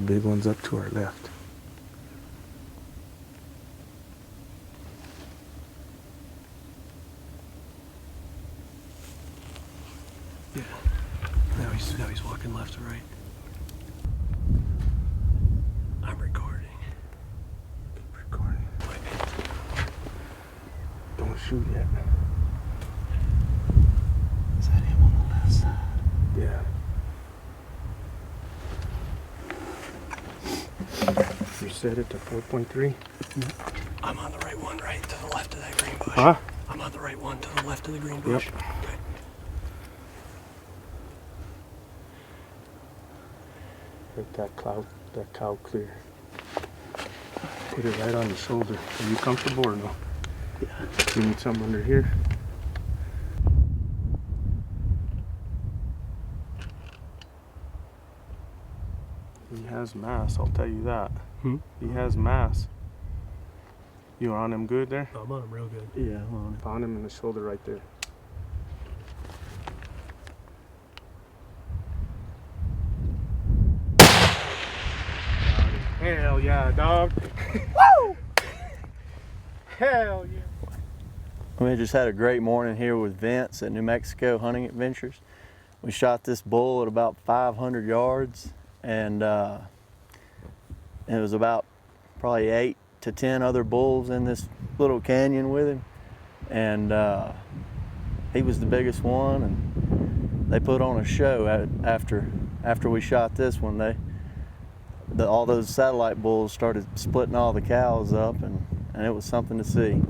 The big one's up to our left. Yeah. Now he's walking left to right. I'm recording. Keep recording. Wait. Don't shoot yet. Is that him on the left side? Yeah. You set it to 4.3? I'm on the right one, right to the left of that green bush. Huh? I'm on the right one to the left of the green bush. Yep. Okay. Make that cow clear. Put it right on your shoulder. Are you comfortable or no? Yeah. You need some under here? He has mass, I'll tell you that. He has mass. You on him good there? I'm on him real good. Yeah, I'm on it. On him in the shoulder right there. Hell yeah, dog. Woo! Hell yeah. We just had a great morning here with Vince at New Mexico Hunting Adventures. We shot this bull at about 500 yards, and it was about probably 8 to 10 other bulls in this little canyon with him, and he was the biggest one. And they put on a show after we shot this one. All those satellite bulls started splitting all the cows up, and it was something to see.